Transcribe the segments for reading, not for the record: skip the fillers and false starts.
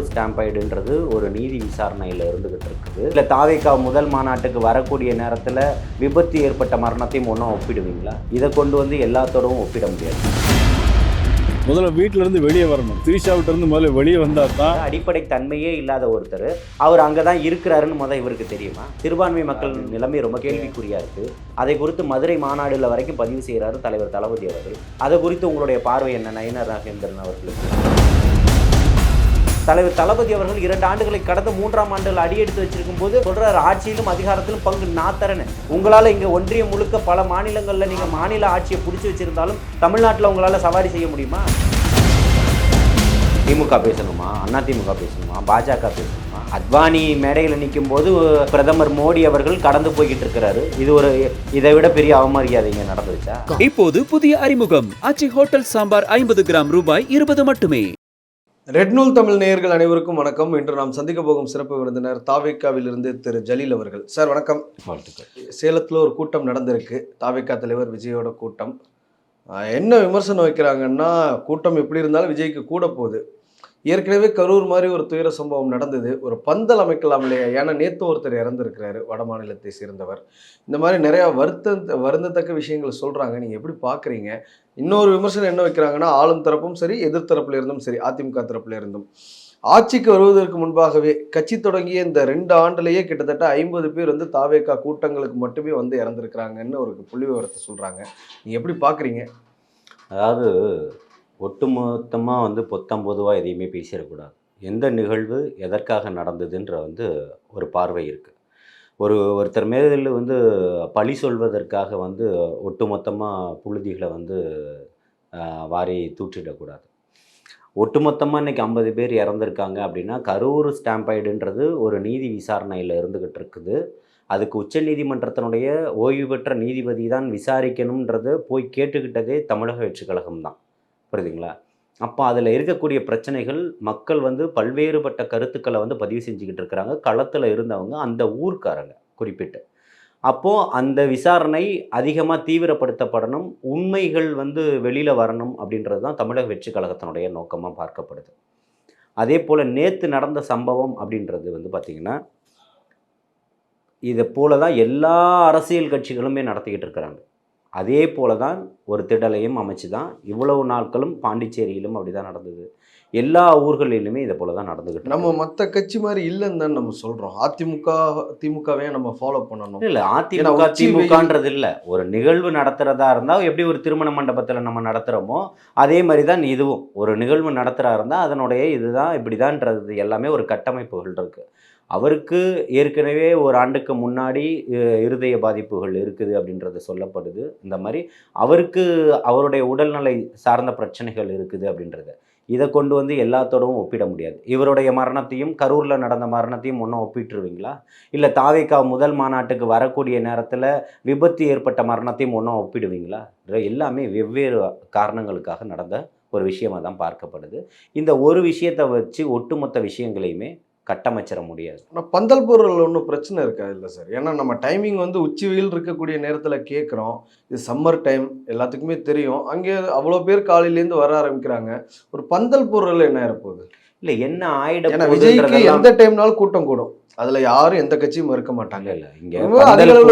ஸ்டாம்பைடுன்றது ஒரு நீதி விசாரணையில் இருந்துகிட்டு இருக்குது. இல்லை தாவேகா முதல் மாநாட்டுக்கு வரக்கூடிய நேரத்தில் விபத்து ஏற்பட்ட மரணத்தையும் ஒன்றும் ஒப்பிடுவீங்களா? இதை கொண்டு வந்து எல்லாத்தோடவும் ஒப்பிட முடியாது. முதல்ல வீட்டில இருந்து வெளியே வரணும். திரிஷாவிட்ட இருந்து முதல்ல வெளியே வந்தா தான். அடிப்படை தன்மையே இல்லாத ஒருத்தர் அவர் அங்கே தான் இருக்கிறாருன்னு இவருக்கு தெரியுமா? சிறுபான்மை மக்கள் நிலைமை ரொம்ப கேள்விக்குறியா இருக்கு. அதை குறித்து மதுரை மாநாடுல வரைக்கும் பதிவு செய்கிறாரு தலைவர் தளபதி அவர்கள். அதை குறித்து உங்களுடைய பார்வை என்ன நயினார் நாகேந்திரன் அவர்களுக்கு? தலைவர் தளபதி அவர்கள் 2 ஆண்டுகளை கடந்த 3ஆம் ஆண்டில் அடியெடுத்து வச்சிருக்கும் போது சொல்றாரு, ஆட்சியிலும் அதிகாரத்திலும் பங்கு நான் தரேன்னு. உங்களால் இங்கே ஒன்றியம் முழுக்க பல மாநிலங்களில் நீங்கள் மாநில ஆட்சியை பிடிச்சி வச்சிருந்தாலும் தமிழ்நாட்டில் உங்களால் சவாரி செய்ய முடியுமா? திமுக பேசணுமா, அதிமுக பேசணுமா, பாஜக பேசணுமா? அத்வானி மேடையில் நிற்கும் போது பிரதமர் மோடி அவர்கள் கடந்து போய்கிட்டு இருக்கிறாரு. இதை விட பெரிய அவமரியாதை இங்கே நடந்துருச்சா? இப்போது புதிய அறிமுகம் ஆச்சி ஹோட்டல் சாம்பார் 50 கிராம் ரூபாய் 20 மட்டுமே. ரெட் நூல் தமிழ் நேயர்கள் அனைவருக்கும் வணக்கம். இன்று நாம் சந்திக்க போகும் சிறப்பு விருந்தினர் தாவேகாவிலிருந்து திரு ஜலீல் அவர்கள். சார் வணக்கம். வாழ்த்துக்கள். சேலத்தில் ஒரு கூட்டம் நடந்திருக்கு, தாவேகா தலைவர் விஜயோட கூட்டம். என்ன விமர்சனம் வைக்கிறாங்கன்னா, கூட்டம் எப்படி இருந்தாலும் விஜய்க்கு கூட போகுது. ஏற்கனவே கரூர் மாதிரி ஒரு துயர சம்பவம் நடந்தது, ஒரு பந்தல் அமைக்கலாம் இல்லையா? ஏன்னா நேற்று ஒருத்தர் இறந்துருக்கிறாரு, வட மாநிலத்தை சேர்ந்தவர். இந்த மாதிரி நிறையா வருந்தத்தக்க விஷயங்கள் சொல்கிறாங்க. நீங்கள் எப்படி பார்க்குறீங்க? இன்னொரு விமர்சனம் என்ன வைக்கிறாங்கன்னா, ஆளும் தரப்பும் சரி எதிர்த்தரப்புல இருந்தும் சரி, அதிமுக தரப்புல இருந்தும் ஆட்சிக்கு வருவதற்கு முன்பாகவே கட்சி தொடங்கிய இந்த 2 ஆண்டுலேயே கிட்டத்தட்ட 50 பேர் தாவேகா கூட்டங்களுக்கு மட்டுமே இறந்துருக்கிறாங்கன்னு ஒரு புள்ளி விவரத்தை சொல்கிறாங்க. நீங்கள் எப்படி பார்க்குறீங்க? அதாவது ஒட்டுமொத்தமாக பொத்தம் பொதுவாக எதையுமே பேசிடக்கூடாது. எந்த நிகழ்வு எதற்காக நடந்ததுன்ற ஒரு பார்வை இருக்குது. ஒருத்தர் மேதில் பழி சொல்வதற்காக ஒட்டுமொத்தமாக புழுதிகளை வாரி தூற்றிடக்கூடாது. ஒட்டுமொத்தமாக இன்றைக்கி 50 பேர் இறந்துருக்காங்க அப்படின்னா, கரூர் ஸ்டாம்பைடுன்றது ஒரு நீதி விசாரணையில் இருந்துக்கிட்டு இருக்குது. அதுக்கு உச்சநீதிமன்றத்தினுடைய ஓய்வு பெற்ற நீதிபதி தான் விசாரிக்கணுன்றது போய் கேட்டுக்கிட்டதே தமிழக வெற்றிக் கழகம் தான். புரியுதுங்களா? அப்போ அதில் இருக்கக்கூடிய பிரச்சனைகள் மக்கள் பல்வேறுபட்ட கருத்துக்களை பதிவு செஞ்சுக்கிட்டு இருக்கிறாங்க. களத்தில் இருந்தவங்க அந்த ஊர்க்காரங்க குறிப்பிட்டு. அப்போது அந்த விசாரணை அதிகமாக தீவிரப்படுத்தப்படணும், உண்மைகள் வெளியில் வரணும் அப்படின்றது தான் தமிழக வெற்றி கழகத்தினுடைய நோக்கமாக பார்க்கப்படுது. அதே போல் நேற்று நடந்த சம்பவம் அப்படின்றது பார்த்திங்கன்னா, இதை போல தான் எல்லா அரசியல் கட்சிகளுமே நடத்திக்கிட்டு இருக்கிறாங்க. அதே போல தான் ஒரு திடலையும் அமைச்சு தான் இவ்வளவு நாட்களும் பாண்டிச்சேரியிலும் அப்படி தான் நடந்தது. எல்லா ஊர்களிலுமே இதை போல தான் நடந்துக்கிட்டு. நம்ம மற்ற கட்சி மாதிரி இல்லைன்னு தான் நம்ம சொல்கிறோம். திமுகவே நம்ம ஃபாலோ பண்ணணும். இல்லை, அதிமுக திமுகன்றது இல்லை. ஒரு நிகழ்வு நடத்துகிறதா இருந்தால் எப்படி ஒரு திருமண மண்டபத்தில் நம்ம நடத்துகிறோமோ அதே மாதிரி தான் இதுவும். ஒரு நிகழ்வு நடத்துகிறா இருந்தால் அதனுடைய இதுதான் இப்படி தான்ன்றது எல்லாமே ஒரு கட்டமைப்புகள் இருக்குது. அவருக்கு ஏற்கனவே ஒரு ஆண்டுக்கு முன்னாடி இருதய பாதிப்புகள் இருக்குது அப்படின்றது சொல்லப்படுது. இந்த மாதிரி அவருக்கு அவருடைய உடல்நிலை சார்ந்த பிரச்சனைகள் இருக்குது அப்படின்றது இதை கொண்டு எல்லாத்தோடவும் ஒப்பிட முடியாது. இவருடைய மரணத்தையும் கரூரில் நடந்த மரணத்தையும் ஒன்றும் ஒப்பிட்டுருவீங்களா? இல்லை தாவேகா முதல் மாநாட்டுக்கு வரக்கூடிய நேரத்தில் விபத்து ஏற்பட்ட மரணத்தையும் ஒன்றும் ஒப்பிடுவீங்களா? எல்லாமே வெவ்வேறு காரணங்களுக்காக நடந்த ஒரு விஷயமாக தான் பார்க்கப்படுது. இந்த ஒரு விஷயத்தை வச்சு ஒட்டுமொத்த விஷயங்களையுமே கட்டமைச்சிட முடியாது. ஆனால் பந்தல் பொருள் ஒன்றும் பிரச்சனை இருக்காது இல்லை சார்? ஏன்னா நம்ம டைமிங் உச்சி வெயில் இருக்கக்கூடிய நேரத்தில் கேட்குறோம். இது சம்மர் டைம், எல்லாத்துக்குமே தெரியும். அங்கே அவ்வளோ பேர் காலையிலேருந்து வர ஆரம்பிக்கிறாங்க. ஒரு பந்தல் பொருள் என்ன இருப்போகுது? இல்லை, என்ன ஆயிடும்? ஏன்னா விஜய்க்கு எந்த டைம்னாலும் கூட்டம் கூடும், அதில் யாரும் எந்த கட்சியும் மறுக்க மாட்டாங்க. இல்லை, இங்கே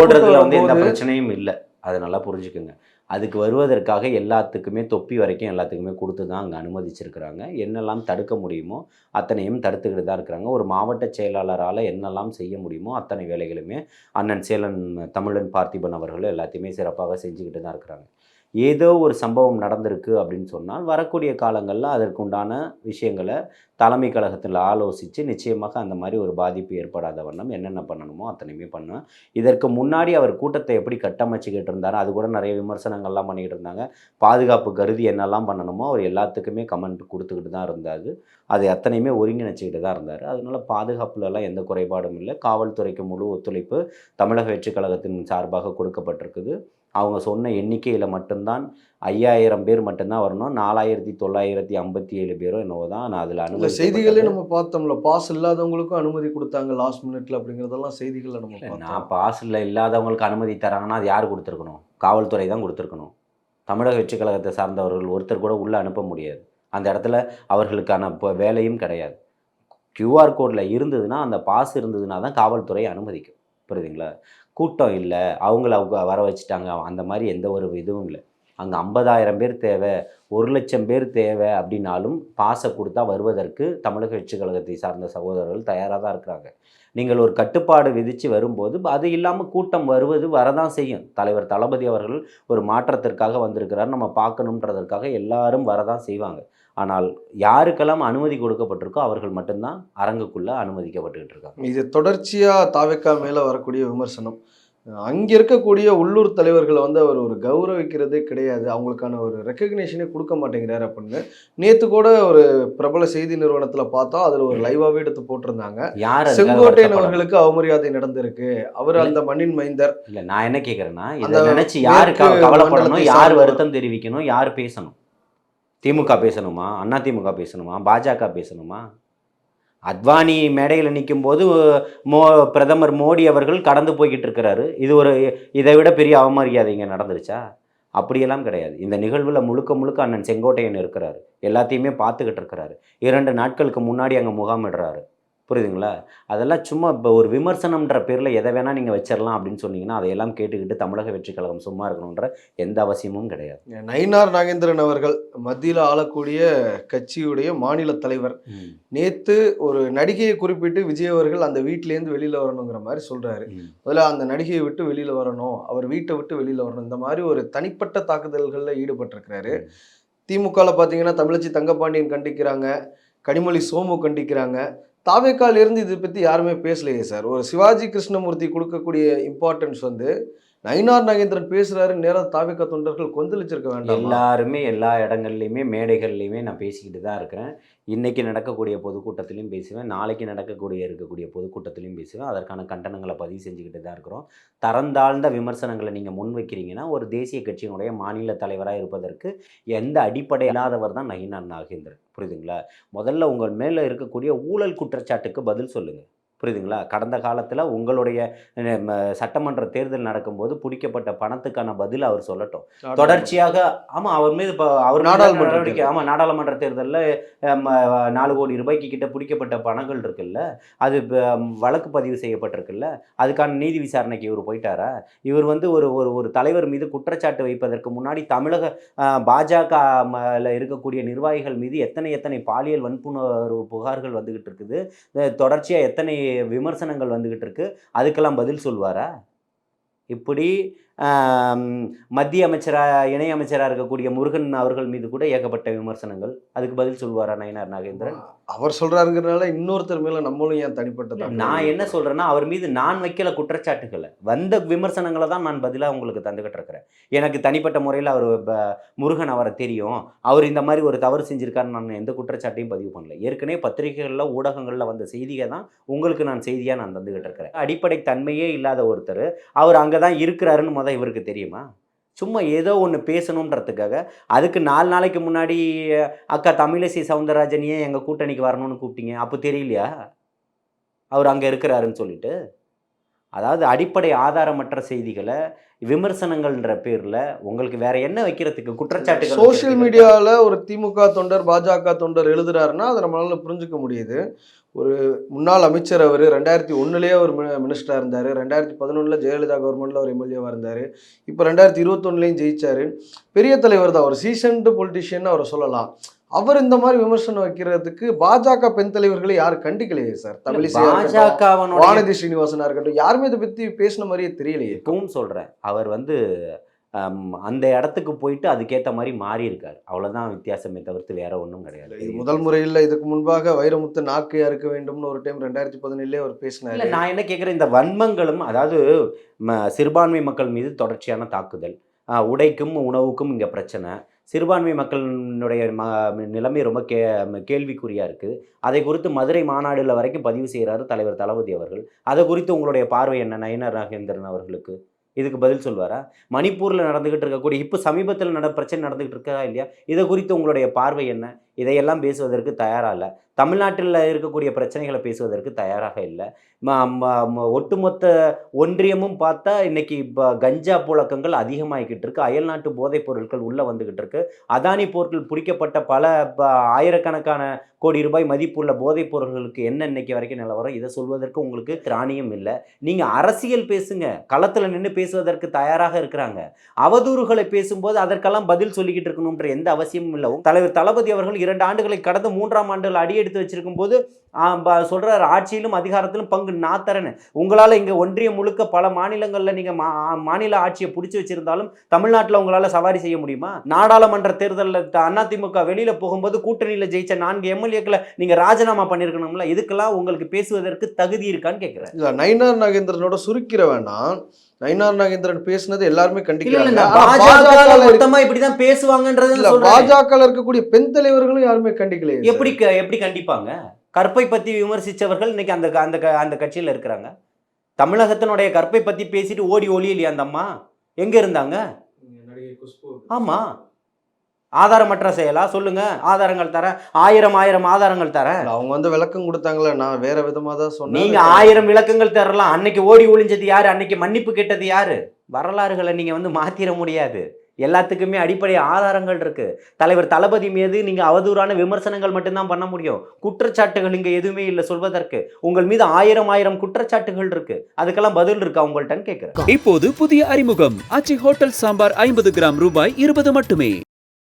போடுறதுல எந்த பிரச்சனையும் இல்லை. அதை நல்லா புரிஞ்சுக்குங்க. அதுக்கு வருவதற்காக எல்லாத்துக்குமே தொப்பி வரைக்கும் எல்லாத்துக்குமே கொடுத்து தான் அங்கே அனுமதிச்சிருக்கிறாங்க. என்னெல்லாம் தடுக்க முடியுமோ அத்தனையும் தடுத்துக்கிட்டு தான் இருக்கிறாங்க. ஒரு மாவட்ட செயலாளரால் என்னெல்லாம் செய்ய முடியுமோ அத்தனை வேலைகளுமே அண்ணன் சேலன் தமிழன் பார்த்திபன் அவர்கள் எல்லாத்தையுமே சிறப்பாக செஞ்சுக்கிட்டு தான் இருக்கிறாங்க. ஏதோ ஒரு சம்பவம் நடந்திருக்கு அப்படின்னு சொன்னால் வரக்கூடிய காலங்களில் அதற்குண்டான விஷயங்களை தலைமை கழகத்தில் ஆலோசித்து நிச்சயமாக அந்த மாதிரி ஒரு பாதிப்பு ஏற்படாத வண்ணம் என்னென்ன பண்ணணுமோ அத்தனையுமே பண்ணுவேன். இதற்கு முன்னாடி அவர் கூட்டத்தை எப்படி கட்டமைச்சிக்கிட்டு இருந்தார், அது கூட நிறைய விமர்சனங்கள்லாம் பண்ணிக்கிட்டு இருந்தாங்க. பாதுகாப்பு கருதி என்னெல்லாம் பண்ணணுமோ அவர் எல்லாத்துக்குமே கமெண்ட் கொடுத்துக்கிட்டு தான் இருந்தார். அது அத்தனையுமே ஒருங்கிணைச்சிக்கிட்டு தான் இருந்தார். அதனால பாதுகாப்புலலாம் எந்த குறைபாடும் இல்லை. காவல்துறைக்கு முழு ஒத்துழைப்பு தமிழக வெற்றிக் கழகத்தின் சார்பாக கொடுக்கப்பட்டிருக்குது. அவங்க சொன்ன எண்ணிக்கையில் மட்டும்தான் 5000 பேர் மட்டும்தான் வரணும். 4957 பேரோ என்னவோ தான் நான் அதில் அனுமதி. செய்திகளே நம்ம பார்த்தோம்ல, பாஸ் இல்லாதவங்களுக்கும் அனுமதி கொடுத்தாங்க லாஸ்ட் மினிட்ல அப்படிங்கிறதெல்லாம் செய்திகளில் நம்ம பார்த்தோம். நான் பாஸ் இல்லாதவங்களுக்கு அனுமதி தராங்கன்னா அது யார் கொடுத்துருக்கணும்? காவல்துறை தான் கொடுத்துருக்கணும். தமிழக வெற்றிக் கழகத்தை சார்ந்தவர்கள் ஒருத்தர் கூட உள்ளே அனுப்ப முடியாது. அந்த இடத்துல அவர்களுக்கான வேலையும் கிடையாது. கியூஆர் கோடில் இருந்ததுன்னா, அந்த பாஸ் இருந்ததுன்னா தான் காவல்துறை அனுமதிக்கும். புரியுதுங்களா? கூட்டம் இல்லை, அவங்கள வர வச்சுட்டாங்க, அந்த மாதிரி எந்த ஒரு இதுவும் இல்லை. அங்கே 50,000 பேர் தேவை, 1,00,000 பேர் தேவை அப்படின்னாலும் பாஸை கொடுத்தா வருவதற்கு தமிழக வெற்றி கழகத்தை சார்ந்த சகோதரர்கள் தயாராக தான் இருக்கிறாங்க. நீங்கள் ஒரு கட்டுப்பாடு விதித்து வரும்போது அது இல்லாமல் கூட்டம் வரதான் செய்யும். தலைவர் தளபதி அவர்கள் ஒரு மாற்றத்திற்காக வந்திருக்கிறார், நம்ம பார்க்கணுன்றதற்காக எல்லாரும் வரதான் செய்வாங்க. ஆனால் யாருக்கெல்லாம் அனுமதி கொடுக்கப்பட்டிருக்கோ அவர்கள் மட்டும்தான் அரங்குக்குள்ளே அனுமதிக்கப்பட்டுக்கிட்டு இருக்காங்க. இது தொடர்ச்சியாக தாவேக்கா மேலே வரக்கூடிய விமர்சனம். அங்கே இருக்கக்கூடிய உள்ளூர் தலைவர்களை வந்து அவர் ஒரு கௌரவிக்கிறதே கிடையாது, அவங்களுக்கான ஒரு ரெக்கக்னேஷனே கொடுக்க மாட்டேங்கிறாரு அப்படின்னு நேற்று கூட ஒரு பிரபல செய்தி நிறுவனத்தில் பார்த்தா அதில் ஒரு லைவாகவே எடுத்து போட்டிருந்தாங்க. செங்கோட்டையன் அவர்களுக்கு அவமரியாதை நடந்திருக்கு, அவர் அந்த மண்ணின் மைந்தர். இல்லை, நான் என்ன கேட்குறேன்னா, இதை நினச்சி யாருக்கு கவலைப்படணும், யார் வருத்தம் தெரிவிக்கணும், யார் பேசணும்? திமுக பேசணுமா, அதிமுக பேசணுமா, பாஜக பேசணுமா? அத்வானி மேடையில் நிற்கும் போது பிரதமர் மோடி அவர்கள் கடந்து போய்கிட்டு இருக்கிறாரு. இதை விட பெரிய அவமரியாதை இங்கே நடந்துருச்சா? அப்படியெல்லாம் கிடையாது. இந்த நிகழ்வில் முழுக்க அண்ணன் செங்கோட்டையன் இருக்கிறாரு, எல்லாத்தையுமே பார்த்துக்கிட்டு இருக்கிறாரு. 2 நாட்களுக்கு முன்னாடி அங்கே முகாமிடுறாரு. புரியுதுங்களா? அதெல்லாம் சும்மா இப்போ ஒரு விமர்சனம்ன்ற பேரில் எதை வேணால் நீங்கள் வச்சிடலாம் அப்படின்னு சொன்னீங்கன்னா அதையெல்லாம் கேட்டுக்கிட்டு தமிழக வெற்றி கழகம் சும்மா இருக்கணுன்ற எந்த அவசியமும் கிடையாது. நயினார் நாகேந்திரன் அவர்கள் மத்தியில் ஆளக்கூடிய கட்சியுடைய மாநில தலைவர் நேற்று ஒரு நடிகையை குறிப்பிட்டு விஜய் அவர்கள் அந்த வீட்டிலேருந்து வெளியில் வரணுங்கிற மாதிரி சொல்கிறாரு. முதல்ல அந்த நடிகையை விட்டு வெளியில் வரணும், அவர் வீட்டை விட்டு வெளியில் வரணும், இந்த மாதிரி ஒரு தனிப்பட்ட தாக்குதல்களில் ஈடுபட்டிருக்கிறாரு. திமுகவில் பார்த்தீங்கன்னா தமிழச்சி தங்கப்பாண்டியன் கண்டிக்கிறாங்க, கனிமொழி சோமு கண்டிக்கிறாங்க. தாவேக்கால இருந்து இதை பற்றி யாருமே பேசலையே சார். ஒரு சிவாஜி கிருஷ்ணமூர்த்தி கொடுக்கக்கூடிய இம்பார்ட்டன்ஸ் வந்து நயினார் நாகேந்திரன் பேசுகிறாரு, நேராக தாவேக்கா தொண்டர்கள் கொந்தளிச்சிருக்க வேண்டாம். எல்லாருமே எல்லா இடங்கள்லையுமே மேடைகள்லையுமே நான் பேசிக்கிட்டு தான் இருக்கிறேன். இன்றைக்கி நடக்கக்கூடிய பொதுக்கூட்டத்திலையும் பேசுவேன், நாளைக்கு இருக்கக்கூடிய பொதுக்கூட்டத்திலையும் பேசுவேன். அதற்கான கண்டனங்களை பதிவு செஞ்சுக்கிட்டு தான் இருக்கிறோம். தரந்தாழ்ந்த விமர்சனங்களை நீங்கள் முன்வைக்கிறீங்கன்னா ஒரு தேசிய கட்சியினுடைய மாநில தலைவராக இருப்பதற்கு எந்த அடிப்படை இல்லாதவர் தான் நயினார் நாகேந்திரன். புரியுதுங்களா? முதல்ல உங்கள் மேலே இருக்கக்கூடிய ஊழல் குற்றச்சாட்டுக்கு பதில் சொல்லுங்கள். புரியுதுங்களா? கடந்த காலத்தில் உங்களுடைய சட்டமன்ற தேர்தல் நடக்கும்போது பிடிக்கப்பட்ட பணத்துக்கான பதில் அவர் சொல்லட்டும். தொடர்ச்சியாக ஆமாம், அவர் மீது இப்போ அவர் நாடாளுமன்ற தேர்தலில் 4 கோடி ரூபாய்க்கு கிட்ட பிடிக்கப்பட்ட பணங்கள் இருக்குல்ல, அது வழக்கு பதிவு செய்யப்பட்டிருக்குல்ல, அதுக்கான நீதி விசாரணைக்கு இவர் போயிட்டாரா? இவர் வந்து ஒரு தலைவர் மீது குற்றச்சாட்டு வைப்பதற்கு முன்னாடி தமிழக பாஜக இருக்கக்கூடிய நிர்வாகிகள் மீது எத்தனை பாலியல் வன்புணர்வு புகார்கள் வந்துகிட்டு இருக்குது, தொடர்ச்சியாக எத்தனை விமர்சனங்கள் வந்துகிட்டு இருக்கு, அதுக்கெல்லாம் பதில் சொல்வாரா? இப்படி மத்திய இணை அமைச்சராக இருக்கக்கூடிய முருகன் அவர்கள் மீது கூட ஏகப்பட்ட விமர்சனங்கள், அதுக்கு பதில் சொல்வாரா நயினார் நாகேந்திரன்? அவர் சொல்றாருங்கிறதுனால இன்னொருத்தர் மேல நம்மளும் ஏன் தனிப்பட்டதா? நான் என்ன சொல்றேன்னா, அவர் மீது நான் வைக்கல குற்றச்சாட்டுகளை, வந்த விமர்சனங்களை தான் நான் பதிலாக உங்களுக்கு தந்துகிட்டு இருக்கிறேன். எனக்கு தனிப்பட்ட முறையில் அவர் முருகன் அவரை தெரியும், அவர் இந்த மாதிரி ஒரு தவறு செஞ்சிருக்காருன்னு நான் எந்த குற்றச்சாட்டையும் பதிவு பண்ணல. ஏற்கனவே பத்திரிகைகளில் ஊடகங்களில் வந்த செய்தியை தான் உங்களுக்கு நான் செய்தியாக நான் தந்துகிட்டு இருக்கிறேன். அடிப்படை தன்மையே இல்லாத ஒருத்தர் அவர் அங்கே தான் இருக்கிறாருன்னு இவருக்கு தெரியுமா? சும்மா ஏதோ ஒன்று பேசணுன்றதுக்காக அதுக்கு 4 நாளைக்கு முன்னாடி அக்கா தமிழிசை சவுந்தரராஜனையே எங்கள் கூட்டணிக்கு வரணும்னு கூப்பிட்டீங்க, அப்போ தெரியலையா அவர் அங்கே இருக்கிறாருன்னு சொல்லிட்டு? அதாவது அடிப்படை ஆதாரமற்ற செய்திகளை விமர்சனங்கள்ன்ற பேரில் உங்களுக்கு வேற என்ன வைக்கிறதுக்கு குற்றச்சாட்டுகள்? சோசியல் மீடியாவில் ஒரு திமுக தொண்டர் பாஜக தொண்டர் எழுதுறாருன்னா அதை நம்மளால புரிஞ்சுக்க முடியுது. ஒரு முன்னாள் அமைச்சர், அவர் 2001 அவர் மினிஸ்டராக இருந்தார், 2011 ஜெயலலிதா கவர்மெண்ட்டில் அவர் எம்எல்ஏவாக இருந்தார், இப்போ 2021 ஜெயிச்சார். பெரிய தலைவர் தான், ஒரு சீசன்டு பொலிட்டிஷியன் அவரை சொல்லலாம். அவர் இந்த மாதிரி விமர்சனம் வைக்கிறதுக்கு பாஜக பெண் தலைவர்களை யாரும் கண்டிக்கலையே சார். தமிழிசை, வானதி ஸ்ரீனிவாசனா இருக்கட்டும், யாருமே இதை பற்றி பேசின மாதிரியே தெரியலையே. இப்பவும் சொல்கிறேன், அவர் வந்து அந்த இடத்துக்கு போயிட்டு அதுக்கேற்ற மாதிரி மாறி இருக்கார், அவ்வளோதான் வித்தியாசமே தவிர்த்து வேற ஒன்றும் கிடையாது. இது முதல் முறையில் இதுக்கு முன்பாக வைரமுத்து நாக்கு அறுக்க வேண்டும்னு ஒரு டைம் 2017 அவர் பேசினார். இல்லை, நான் என்ன கேட்குறேன், இந்த வன்மங்களும், அதாவது சிறுபான்மை மக்கள் மீது தொடர்ச்சியான தாக்குதல், உடைக்கும் உணவுக்கும் இங்கே பிரச்சனை, சிறுபான்மை மக்களினுடைய நிலைமை ரொம்ப கேள்விக்குறியாக இருக்குது. அதை குறித்து மதுரை மாநாடுல வரைக்கும் பதிவு செய்கிறாரு தலைவர் தளபதி அவர்கள். அதை குறித்து உங்களுடைய பார்வை என்ன நயினார் நாகேந்திரன் அவர்களுக்கு? இதுக்கு பதில் சொல்வாரா? மணிப்பூரில் நடந்துகிட்டு இருக்கக்கூடிய இப்போ சமீபத்தில் பிரச்சனை நடந்துகிட்டு இருக்கா இல்லையா, இதை குறித்து உங்களுடைய பார்வை என்ன? இதையெல்லாம் பேசுவதற்கு தயாராக இல்லை. தமிழ்நாட்டில் இருக்கக்கூடிய பிரச்சனைகளை பேசுவதற்கு தயாராக இல்லை. ஒட்டுமொத்த ஒன்றியமும் பார்த்தா இன்னைக்கு இப்போ கஞ்சா புழக்கங்கள் அதிகமாகிக்கிட்டு இருக்கு. அயல்நாட்டு போதைப் பொருட்கள் உள்ளே வந்துக்கிட்டு இருக்கு. அதானி போர்ட்டில் பிடிக்கப்பட்ட பல ஆயிரக்கணக்கான கோடி ரூபாய் மதிப்புள்ள போதைப் பொருட்களுக்கு என்ன இன்னைக்கு வரைக்கும் நிலவரம், இதை சொல்வதற்கு உங்களுக்கு திராணியம் இல்லை. நீங்கள் அரசியல் பேசுங்க, களத்தில் நின்று பேசுவதற்கு தயாராக இருக்கிறாங்க. அவதூறுகளை பேசும்போது அதற்கெல்லாம் பதில் சொல்லிக்கிட்டு இருக்கணுன்ற எந்த அவசியமும் இல்லை. தலைவர் தளபதி அவர்கள் 2 ஆண்டுகளை கடந்து 3ஆம் ஆண்டுகள் அடியெடுத்து வச்சிருக்கும் போது சொல்றாரு, ஆட்சியிலும் அதிகாரத்திலும் பங்கு நான் தரேன்னு. உங்களால் இங்கே ஒன்றியம் முழுக்க பல மாநிலங்களில் நீங்கள் மாநில ஆட்சியை பிடிச்சி வச்சிருந்தாலும் தமிழ்நாட்டில் உங்களால் சவாரி செய்ய முடியுமா? நாடாளுமன்ற தேர்தலில் அதிமுக வெளியில் போகும்போது கூட்டணியில் ஜெயிச்ச 4 எம்எல்ஏக்களை நீங்கள் ராஜினாமா பண்ணியிருக்கணும்ல. இதுக்கெல்லாம் உங்களுக்கு பேசுவதற்கு தகுதி இருக்கான்னு கேட்குறேன். இல்லை, நயினார் நாகேந்திரனோட சுருக்கிற வேணாம். நயினார் நாகேந்திரன் பேசுனது எல்லாருமே கண்டிக்கிறாங்க. இப்படிதான் பேசுவாங்கன்றது. பாஜக இருக்கக்கூடிய பெண் தலைவர்களும் யாருமே கண்டிக்கல. எப்படி கண்டிப்பாங்க? கற்பை பற்றி விமர்சித்தவர்கள் இன்னைக்கு அந்த கட்சியில் இருக்கிறாங்க. தமிழகத்தினுடைய கற்பை பற்றி பேசிட்டு ஓடி இல்லையா அந்த அம்மா? எங்கே இருந்தாங்க? ஆமாம், ஆதாரமற்ற செயலா? சொல்லுங்க, ஆதாரங்கள் தரேன், 1000 ஆதாரங்கள் தரேன். அவங்க வந்து விளக்கம் கொடுத்தாங்களே, நான் வேற விதமாக தான் சொன்னேன். நீங்க 1000 விளக்கங்கள் தரலாம். அன்னைக்கு ஓடி ஒளிஞ்சது யாரு? அன்னைக்கு மன்னிப்பு கேட்டது யாரு? வரலாறுகளை நீங்க வந்து மாத்திர முடியாது. எல்லாத்துக்குமே அடிப்படை ஆதாரங்கள் இருக்கு. தலைவர் தளபதி மீது நீங்க அவதூறான விமர்சனங்கள் மட்டும்தான் பண்ண முடியும். குற்றச்சாட்டுகள் இங்க எதுவுமே இல்லை சொல்வதற்கு. உங்கள் மீது 1000 குற்றச்சாட்டுகள் இருக்கு. அதுக்கெல்லாம் பதில் இருக்கா உங்கள்கிட்ட கேட்கிறேன். இப்போது புதிய அறிமுகம் ஆச்சி ஹோட்டல் சாம்பார் 50 கிராம் ரூபாய் 20 மட்டுமே.